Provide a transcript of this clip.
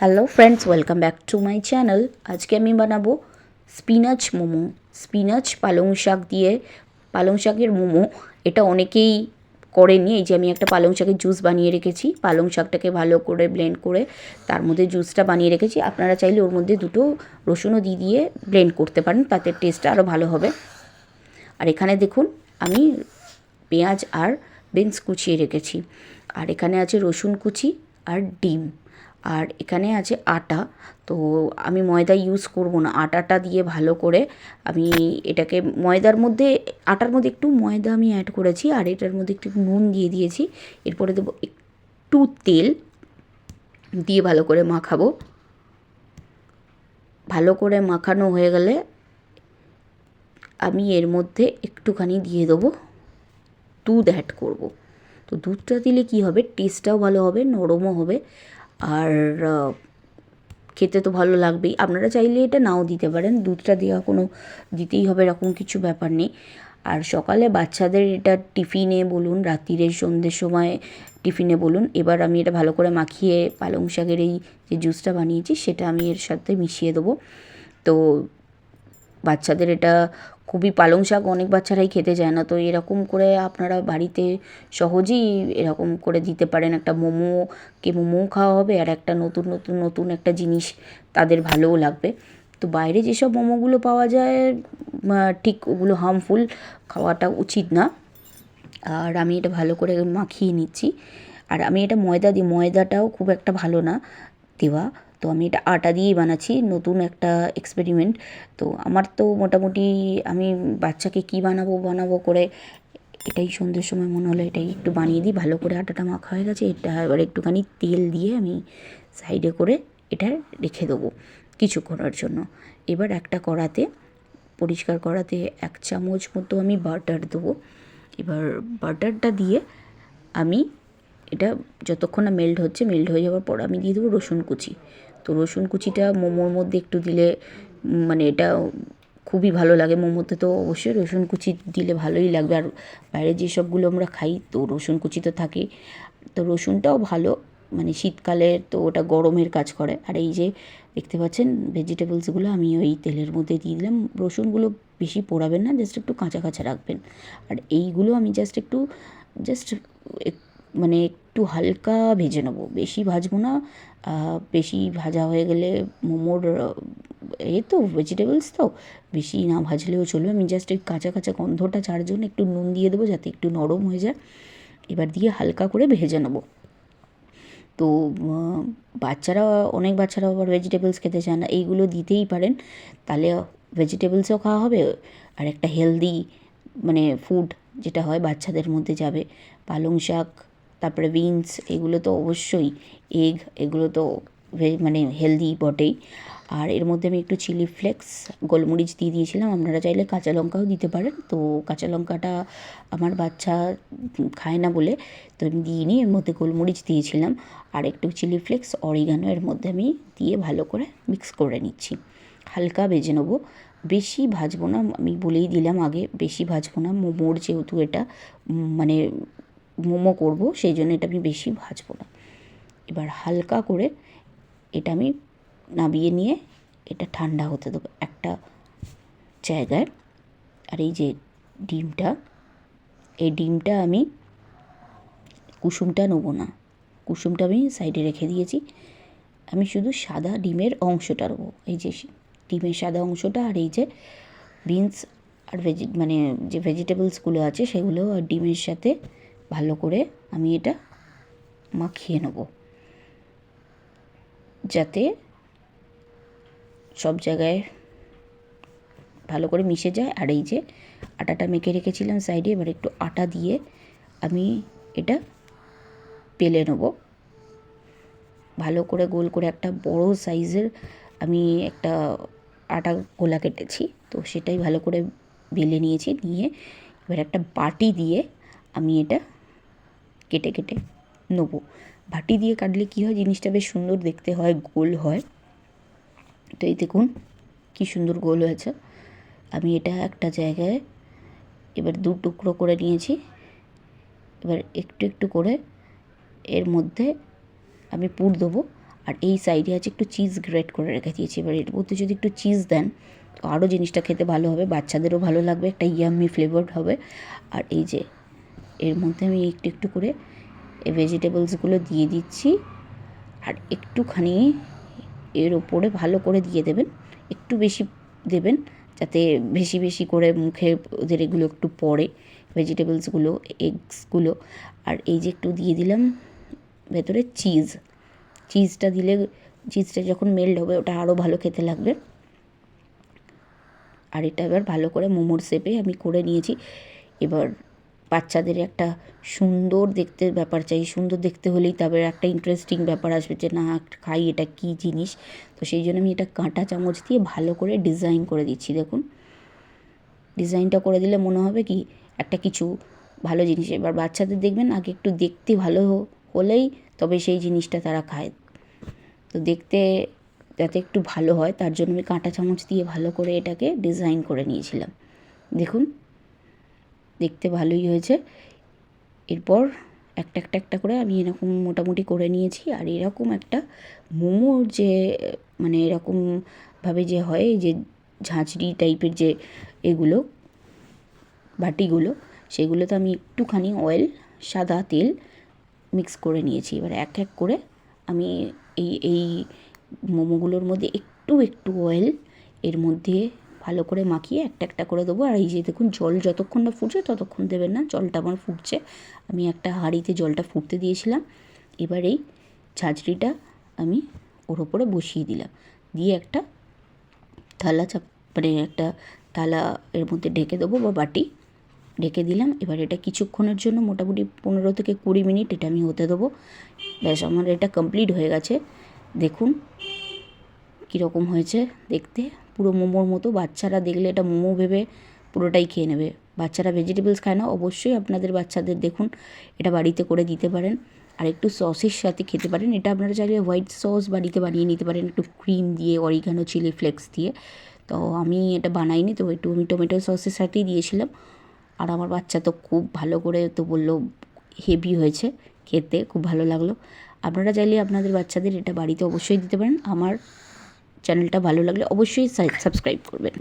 Hello friends, welcome back to my channel. আজকে আমি বানাবো স্পিনাচ মোমো। স্পিনাচ পালং শাক দিয়ে পালং শাকের মোমো। এটা অনেকেই করেনি। এই যে আমি একটা পালং শাকের জুস বানিয়ে রেখেছি। পালং শাকটাকে ভালো করে ব্লেন্ড করে তার মধ্যে জুসটা বানিয়ে রেখেছি। আপনারা চাইলে ওর মধ্যে দুটো রসুনও দিয়ে ব্লেন্ড করতে পারেন, তাতে টেস্টটা আরও ভালো হবে। আর এখানে দেখুন আমি পেঁয়াজ আর বিনস কুচিয়ে রেখেছি। আর এখানে আছে রসুন কুচি আর ডিম। আর এখানে আছে আটা। তো আমি ময়দা ইউজ করব না, আটাটা দিয়ে ভালো করে আমি এটাকে আটার মধ্যে একটু ময়দা আমি অ্যাড করেছি, আর এটার মধ্যে একটু নুন দিয়ে দিয়েছি। এরপরে দেবো একটু তেল দিয়ে ভালো করে মাখাবো। ভালো করে মাখানো হয়ে গেলে আমি এর মধ্যে একটুখানি দিয়ে দেবো দুধ অ্যাড করব। তো দুধটা দিলে কি হবে, টেস্টটাও ভালো হবে, নরমও হবে, আর খেতে তো ভালো লাগবেই। আপনারা চাইলে এটা নাও দিতে পারেন, দুধটা দেওয়া কোনো দিতেই হবে এরকম কিছু ব্যাপার নেই। আর সকালে বাচ্চাদের এটা টিফিনে বলুন, রাত্রিরে সন্ধ্যের সময় টিফিনে বলুন। এবার আমি এটা ভালো করে মাখিয়ে পালং শাকের এই যে জুসটা বানিয়েছি সেটা আমি এর সাথে মিশিয়ে দেবো। তো বাচ্চাদের এটা খুবই, পালং শাক অনেক বাচ্চারাই খেতে চায় না, তো এরকম করে আপনারা বাড়িতে সহজেই এরকম করে দিতে পারেন। একটা মোমো খাওয়া হবে, আর একটা নতুন নতুন নতুন একটা জিনিস তাদের ভালোও লাগবে। তো বাইরে যেসব মোমোগুলো পাওয়া যায় ঠিক ওগুলো হার্মফুল, খাওয়াটা উচিত না। আর আমি এটা ভালো করে মাখিয়ে নিচ্ছি। আর আমি এটা ময়দাটাও খুব একটা ভালো না দেওয়া। তো আমি এটা আটা দিয়েই বানাচ্ছি, নতুন একটা এক্সপেরিমেন্ট। তো আমার তো মোটামুটি আমি বাচ্চাকে কী বানাবো করে এটাই সন্ধ্যের সময় মনে হলো এটাই একটু বানিয়ে দিই। ভালো করে আটাটা মাখা হয়ে গেছে, এটা এবার একটুখানি তেল দিয়ে আমি সাইডে করে এটা রেখে দেবো কিছুক্ষণের জন্য। এবার একটা পরিষ্কার কড়াতে 1 চামচ মতো আমি বাটার দেবো। এবার বাটারটা দিয়ে আমি এটা যতক্ষণ না মেল্ট হয়ে যাওয়ার পর আমি দিয়ে দেবো রসুন কুচি। তো রসুন কুচিটা মোমোর মধ্যে একটু দিলে মানে এটা খুবই ভালো লাগে। মোমোতে তো অবশ্যই রসুন কুচি দিলে ভালোই লাগবে। আর বাইরে যেসবগুলো আমরা খাই তো রসুন কুচি তো থাকেই। তো রসুনটাও ভালো, মানে শীতকালে তো ওটা গরমের কাজ করে। আর এই যে দেখতে পাচ্ছেন ভেজিটেবলসগুলো আমি ওই তেলের মধ্যে দিয়ে দিলাম। রসুনগুলো বেশি পোড়াবেন না, জাস্ট একটু কাঁচা কাঁচা রাখবেন। আর এইগুলো আমি জাস্ট মানে একটু হালকা ভেজে নেবো, বেশি ভাজবো না। বেশি ভাজা হয়ে গেলে মোমোর তো ভেজিটেবলস তো বেশি না ভাজলেও চলবে। আমি জাস্ট ওই কাঁচা কাঁচা গন্ধটা যাওয়ার জন্য একটু নুন দিয়ে দেবো, যাতে একটু নরম হয়ে যায়। এবার দিয়ে হালকা করে ভেজে নেবো। তো অনেক বাচ্চারা আবার ভেজিটেবলস খেতে চায় না, এইগুলো দিতেই পারেন, তাহলে ভেজিটেবলসও খাওয়া হবে আর একটা হেলদি মানে ফুড যেটা হয় বাচ্চাদের মধ্যে যাবে। পালং শাক, তারপরে বিনস, এগুলো তো অবশ্যই, এগ, এগুলো তো মানে হেলদি বটেই। আর এর মধ্যে আমি একটু চিলি ফ্লেক্স, গোলমরিচ দিয়ে দিয়েছিলাম। আপনারা চাইলে কাঁচা লঙ্কাও দিতে পারেন। তো কাঁচা লঙ্কাটা আমার বাচ্চা খায় না বলে তো আমি দিইনি, এর মধ্যে গোলমরিচ দিয়েছিলাম। আর একটু চিলি ফ্লেক্স, অরিগানো এর মধ্যে আমি দিয়ে ভালো করে মিক্স করে নিচ্ছি। হালকা ভেজে নেবো, বেশি ভাজবো না। আমি বলেই দিলাম আগে, বেশি ভাজবো না। মোমোর যেহেতু এটা মানে মোমো করব, সেই জন্য এটা আমি বেশি ভাজবো না। এবার হালকা করে এটা আমি নামিয়ে নিয়ে এটা ঠান্ডা হতে দেবো একটা জায়গায়। আর এই যে ডিমটা আমি কুসুমটা নেবো না, কুসুমটা আমি সাইডে রেখে দিয়েছি। আমি শুধু সাদা ডিমের অংশটা নেবো, এই যে ডিমের সাদা অংশটা। আর এই যে বিনস আর মানে যে ভেজিটেবলসগুলো আছে সেগুলো আর ডিমের সাথে ভালো করে আমি এটা মাখিয়ে নেব, যাতে সব জায়গায় ভালো করে মিশে যায়। আর এই যে আটাটা মেখে রেখেছিলাম সাইডে, এবার একটু আটা দিয়ে আমি এটা বেলে নেব ভালো করে, গোল করে। একটা বড় সাইজের আমি একটা আটা গোলা কেটেছি, তো সেটাই ভালো করে বেলে নিয়েছি। নিয়ে এবার একটা বাটি দিয়ে আমি এটা কেটে কেটে নেবো। বাটি দিয়ে কাটলে কী হয়, জিনিসটা বেশ সুন্দর দেখতে হয়, গোল হয়। তো এই দেখুন কী সুন্দর গোল হয়েছে। আমি এটা একটা জায়গায় এবার 2 টুকরো করে নিয়েছি। এবার একটু একটু করে এর মধ্যে আমি পুর দেবো। আর এই সাইডে আছে একটু চিজ গ্রেট করে রেখে দিয়েছি। এবার এর মধ্যে যদি একটু চিজ দেন তো আরও জিনিসটা খেতে ভালো হবে, বাচ্চাদেরও ভালো লাগবে, একটা ইয়াম্মি ফ্লেভারড হবে। আর এই যে এর মধ্যে আমি একটু একটু করে এই ভেজিটেবলসগুলো দিয়ে দিচ্ছি, আর একটুখানি এর ওপরে ভালো করে দিয়ে দেবেন, একটু বেশি দেবেন যাতে বেশি বেশি করে মুখে ওদের এগুলো একটু পড়ে, ভেজিটেবলসগুলো, এগসগুলো। আর এই যে একটু দিয়ে দিলাম ভেতরে চিজটা দিলে, চিজটা যখন মেল্ট হবে ওটা আরও ভালো খেতে লাগবে। আর এটা এবার ভালো করে মোমোর শেপে আমি করে নিয়েছি। এবার বাচ্চাদের একটা সুন্দর দেখতে ব্যাপার চাই, সুন্দর দেখতে হলেই তারপরে একটা ইন্টারেস্টিং ব্যাপার আসবে যে না খাই, এটা কী জিনিস। তো সেই জন্য আমি এটা কাঁটা চামচ দিয়ে ভালো করে ডিজাইন করে দিচ্ছি। দেখুন ডিজাইনটা করে দিলে মনে হবে কি একটা কিছু ভালো জিনিস। এবার বাচ্চাদের দেখবেন আগে একটু দেখতে ভালো হলেই তবে সেই জিনিসটা তারা খায়। তো দেখতে যাতে একটু ভালো হয় তার জন্য আমি কাঁটা চামচ দিয়ে ভালো করে এটাকে ডিজাইন করে নিয়েছিলাম। দেখুন দেখতে ভালোই হয়েছে। এরপর একটা একটা একটা করে আমি এরকম মোটামুটি করে নিয়েছি। আর এরকম একটা মোমোর যে মানে এরকমভাবে যে হয় যে ঝাঁঝরি টাইপের যে এগুলো বাটিগুলো, সেগুলোতে আমি একটুখানি অয়েল, সাদা তেল মিক্স করে নিয়েছি। এবার এক এক করে আমি এই মোমোগুলোর মধ্যে একটু একটু অয়েল এর মধ্যে ভালো করে মাখিয়ে একটা একটা করে দেবো। আর এই যে দেখুন জল যতক্ষণ না ফুটছে ততক্ষণ দেবেন না, জলটা আমার ফুটছে, আমি একটা হাঁড়িতে জলটা ফুটতে দিয়েছিলাম। এবার এই ঝাঁঝরিটা আমি ওর ওপরে বসিয়ে দিলাম, দিয়ে একটা থালা মানে একটা থালা এর মধ্যে ঢেকে দেবো বা বাটি ঢেকে দিলাম। এবার এটা কিছুক্ষণের জন্য মোটামুটি 15 থেকে 20 মিনিট এটা আমি হতে দেবো। ব্যাস আমার এটা কমপ্লিট হয়ে গেছে। দেখুন কীরকম হয়েছে দেখতে, পুরো মোমোর মতো। বাচ্চারা দেখলে এটা মোমো ভেবে পুরোটাই খেয়ে নেবে। বাচ্চারা ভেজিটেবলস খায় না, অবশ্যই আপনাদের বাচ্চাদের দেখুন এটা বাড়িতে করে দিতে পারেন। আর একটু সসের সাথে খেতে পারেন। এটা আপনারা চাইলে হোয়াইট সস বাড়িতে বানিয়ে নিতে পারেন, একটু ক্রিম দিয়ে, অরিগানো, চিলি ফ্লেক্স দিয়ে। তো আমি এটা বানাইনি, তো একটু আমি টমেটো সসের সাথেই দিয়েছিলাম। আর আমার বাচ্চা তো খুব ভালো করে তো বললো হেভি হয়েছে খেতে, খুব ভালো লাগলো। আপনারা চাইলে আপনাদের বাচ্চাদের এটা বাড়িতে অবশ্যই দিতে পারেন। আমার চ্যানেলটা ভালো লাগলে অবশ্যই সাবস্ক্রাইব করবেন।